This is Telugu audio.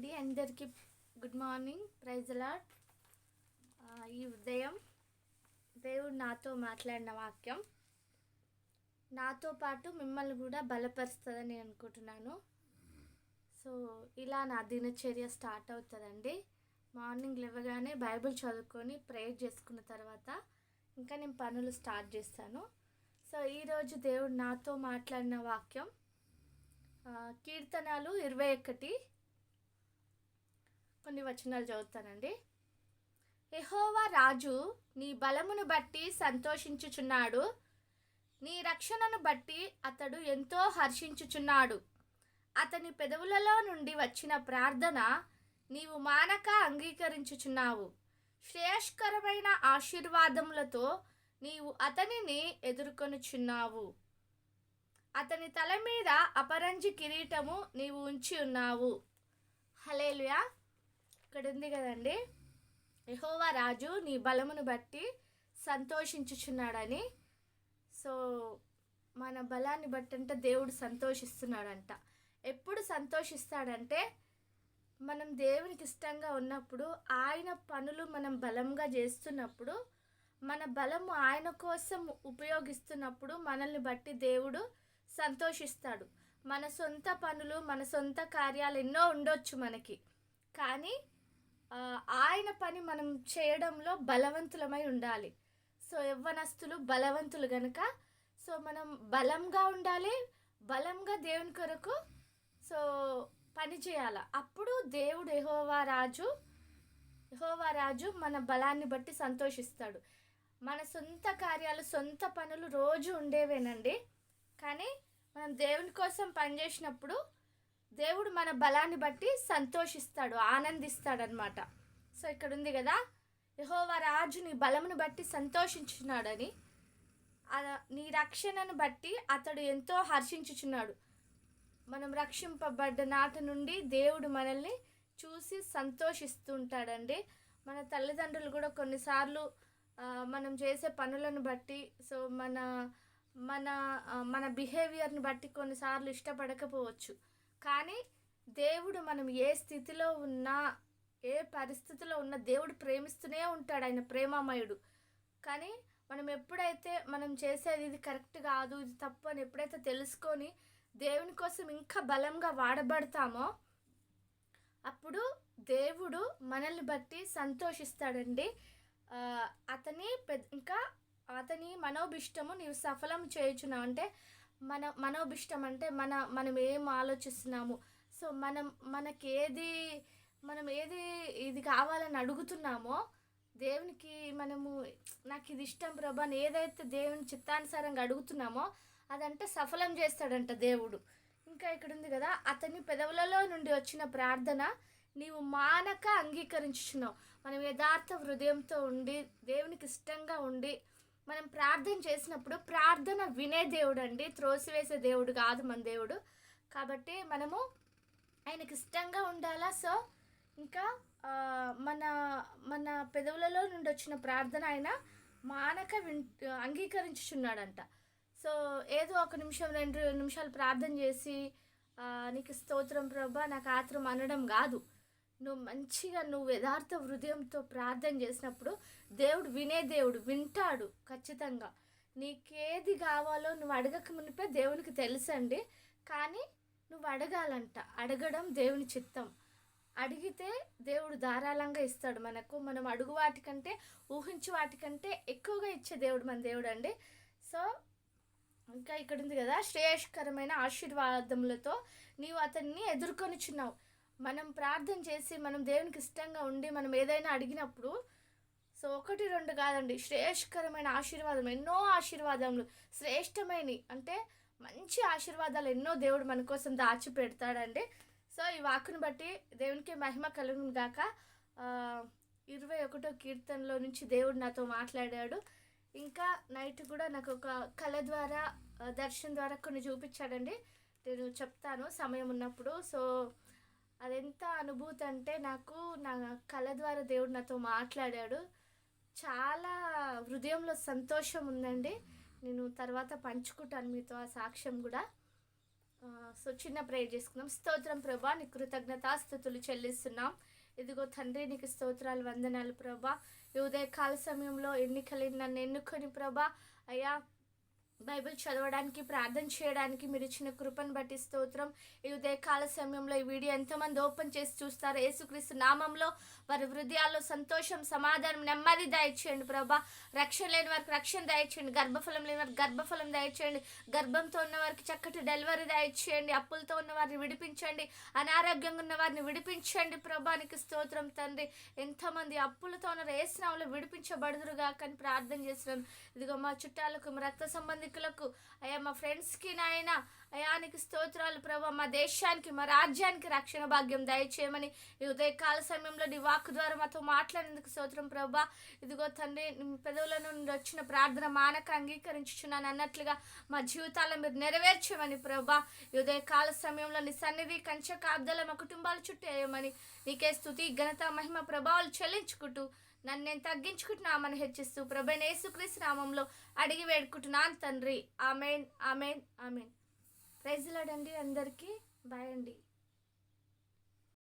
అండి, అందరికీ good morning. Praise the lord. ఈ ఉదయం దేవుడు నాతో మాట్లాడిన వాక్యం నాతో పాటు మిమ్మల్ని కూడా బలపరుస్తుందని అనుకుంటున్నాను. సో ఇలా నా దినచర్య స్టార్ట్ అవుతుందండి. మార్నింగ్ లేవగానే బైబిల్ చదువుకొని ప్రేయర్ చేసుకున్న తర్వాత ఇంకా నేను పనులు స్టార్ట్ చేస్తాను. సో ఈరోజు దేవుడు నాతో మాట్లాడిన వాక్యం కీర్తనలు 21 కొన్ని వచనాలు చదువుతానండి. యెహోవా రాజు నీ బలమును బట్టి సంతోషించుచున్నాడు, నీ రక్షణను బట్టి అతడు ఎంతో హర్షించుచున్నాడు. అతని పెదవులలో నుండి వచ్చిన ప్రార్థన నీవు మానక అంగీకరించుచున్నావు. శ్రేయస్కరమైన ఆశీర్వాదములతో నీవు అతనిని ఎదుర్కొనుచున్నావు. అతని తల మీద అపరంజి కిరీటము నీవు ఉంచి ఉన్నావు. హల్లెలూయా. ఇక్కడ ఉంది కదండి, యెహోవా రాజు నీ బలమును బట్టి సంతోషించుచున్నాడని. సో మన బలాన్ని బట్టి అంటే దేవుడు సంతోషిస్తున్నాడంట. ఎప్పుడు సంతోషిస్తాడంటే మనం దేవునికి ఇష్టంగా ఉన్నప్పుడు, ఆయన పనులు మనం బలంగా చేస్తున్నప్పుడు, మన బలము ఆయన కోసం ఉపయోగిస్తున్నప్పుడు మనల్ని బట్టి దేవుడు సంతోషిస్తాడు. మన సొంత పనులు, మన సొంత కార్యాలు ఎన్నో ఉండొచ్చు మనకి, కానీ ఆయన పని మనం చేయడంలో బలవంతులమై ఉండాలి. సో యవ్వనస్తులు బలవంతులు కనుక సో మనం బలంగా ఉండాలి, బలంగా దేవుని కొరకు సో పని చేయాల. అప్పుడు దేవుడు యెహోవా రాజు మన బలాన్ని బట్టి సంతోషిస్తాడు. మన సొంత కార్యాలు, సొంత పనులు రోజు ఉండేవేనండి, కానీ మనం దేవుని కోసం పనిచేసినప్పుడు దేవుడు మన బలాన్ని బట్టి సంతోషిస్తాడు, ఆనందిస్తాడు అనమాట. సో ఇక్కడ ఉంది కదా, యెహోవా రాజు నీ బలమును బట్టి సంతోషించుచున్నాడని, నీ రక్షణను బట్టి అతడు ఎంతో హర్షించుచున్నాడు. మనం రక్షింపబడ్డ నాటి నుండి దేవుడు మనల్ని చూసి సంతోషిస్తుంటాడండి. మన తల్లిదండ్రులు కూడా కొన్నిసార్లు మనం చేసే పనులను బట్టి సో మన మన మన బిహేవియర్ని బట్టి కొన్నిసార్లు ఇష్టపడకపోవచ్చు, కానీ దేవుడు మనం ఏ స్థితిలో ఉన్నా, ఏ పరిస్థితిలో ఉన్నా దేవుడు ప్రేమిస్తూనే ఉంటాడు. ఆయన ప్రేమమయుడు. కానీ మనం ఎప్పుడైతే మనం చేసేది ఇది కరెక్ట్ కాదు, ఇది తప్పు అని ఎప్పుడైతే తెలుసుకొని దేవుని కోసం ఇంకా బలంగా వాడబడతామో అప్పుడు దేవుడు మనల్ని బట్టి సంతోషిస్తాడండి. అతని మనోభిష్టము నీవు సఫలం చేయుచున్నావు. అంటే మనోభిష్టం అంటే మనం ఏం ఆలోచిస్తున్నాము, సో మనం ఏది ఇది కావాలని అడుగుతున్నామో దేవునికి, నాకు ఇది ఇష్టం ప్రభా అని ఏదైతే దేవుని చిత్తానుసారంగా అడుగుతున్నామో అదంటే సఫలం చేస్తాడంట దేవుడు. ఇంకా ఇక్కడ ఉంది కదా, అతని పెదవులలో నుండి వచ్చిన ప్రార్థన నీవు మానక అంగీకరించుచున్నావు. మనం యథార్థ హృదయంతో ఉండి దేవునికి ఇష్టంగా ఉండి మనం ప్రార్థన చేసినప్పుడు ప్రార్థన వినే దేవుడు అండి, త్రోసివేసే దేవుడు కాదు మన దేవుడు. కాబట్టి మనము ఆయనకి ఇష్టంగా ఉండాలా. సో ఇంకా మన పెదవులలో నుండి వచ్చిన ప్రార్థన ఆయన మానక అంగీకరించుచున్నాడంట. సో ఏదో 1 నిమిషం 2 నిమిషాలు ప్రార్థన చేసి నీకు స్తోత్రం ప్రభా నాకు ఆత్రం అనడం కాదు. నువ్వు యథార్థ హృదయంతో ప్రార్థన చేసినప్పుడు దేవుడు వినే దేవుడు, వింటాడు ఖచ్చితంగా. నీకేది కావాలో నువ్వు అడగక మునిపే దేవునికి తెలుసండి, కానీ నువ్వు అడగాలంట. అడగడం దేవుని చిత్తం. అడిగితే దేవుడు ధారాళంగా ఇస్తాడు మనకు. మనం అడుగు వాటికంటే, ఊహించు వాటికంటే ఎక్కువగా ఇచ్చే దేవుడు మన దేవుడు అండి. సో ఇంకా ఇక్కడ ఉంది కదా, శ్రేయస్కరమైన ఆశీర్వాదములతో నీవు అతన్ని ఎదుర్కొనిచున్నావు. మనం ప్రార్థన చేసి మనం దేవునికి ఇష్టంగా ఉండి మనం ఏదైనా అడిగినప్పుడు సో 1 2 కాదండి, శ్రేయస్కరమైన ఆశీర్వాదం, ఎన్నో ఆశీర్వాదములు శ్రేష్టమైనవి అంటే మంచి ఆశీర్వాదాలు ఎన్నో దేవుడు మన కోసం దాచి పెడతాడండి. సో ఈ వాక్కును బట్టి దేవునికి మహిమ కలుగును గాక. 21వ కీర్తనలో నుంచి దేవుడు నాతో మాట్లాడాడు. ఇంకా నైట్ కూడా నాకు ఒక కళ ద్వారా, దర్శనం ద్వారా కొన్ని చూపించాడండి. నేను చెప్తాను సమయం ఉన్నప్పుడు. సో అదెంత అనుభూతి అంటే, నాకు నా కళ ద్వారా దేవుడు నాతో మాట్లాడాడు. చాలా హృదయంలో సంతోషం ఉందండి. నేను తర్వాత పంచుకుంటాను మీతో ఆ సాక్ష్యం కూడా. సో చిన్న ప్రేయర్ చేసుకుందాం. స్తోత్రం ప్రభా, నీ కృతజ్ఞతాస్తుతులు చెల్లిస్తున్నాం. ఇదిగో తండ్రి, నీకు స్తోత్రాలు, వందనాలు ప్రభా. ఈ ఉదయకాల సమయంలో ఎన్నికలు నన్ను ఎన్నుకొని ప్రభా అయ్యా బైబిల్ చదవడానికి, ప్రార్థన చేయడానికి మీరు ఇచ్చిన కృపను బట్టి స్తోత్రం. ఈ ఉదయకాల సమయంలో ఈ వీడియో ఎంతమంది ఓపెన్ చేసి చూస్తారో యేసుక్రీస్తు నామంలో వారి హృదయాల్లో సంతోషం, సమాధానం, నెమ్మది దయచేయండి ప్రభా. రక్షణ లేని వారికి రక్షణ దయచేయండి, గర్భఫలం లేని వారికి గర్భఫలం దయచేయండి, గర్భంతో ఉన్న వారికి చక్కటి డెలివరీ దయచేయండి, అప్పులతో ఉన్న వారిని విడిపించండి, అనారోగ్యంగా ఉన్న వారిని విడిపించండి ప్రభా. నీకు స్తోత్రం తండ్రి. ఎంతమంది అప్పులతో ఉన్న ఏసునామములో విడిపించబడుదురుగా కానీ ప్రార్థన చేస్తున్నాను. ఇదిగో మా చుట్టాలకు, మా రక్త సంబంధికులకు, అయ్యా మా ఫ్రెండ్స్కి నాయన అయ్యా నీకు స్తోత్రాలు ప్రభా. మా దేశానికి, మా రాజ్యానికి రక్షణ భాగ్యం దయచేయమని ఈ ఉదయకాల సమయంలో నీ వాక్కు ద్వారా మాతో మాట్లాడేందుకు స్తోత్రం ప్రభా. ఇదిగో తండ్రి, పెదవుల నుండి వచ్చిన ప్రార్థన మానక అంగీకరించుచున్నాను అన్నట్లుగా మా జీవితాలను మీరు నెరవేర్చమని ప్రభా. ఈ ఉదయకాల సమయంలో నీ సన్నిధి కంచె కాబ్దల మా కుటుంబాల చుట్టూ వేయమని నీకే స్తుతి, ఘనత, మహిమ, ప్రభావాలు చెల్లించుకుంటూ నన్ను నేను తగ్గించుకుంటున్నామని హెచ్చిస్తూ ప్రభువైన యేసుక్రీస్తు నామంలో అడిగి వేడుకుంటున్నాను తండ్రి. Amen, amen, amen. Praise lord అండి. అందరికీ బాయ్ అండి.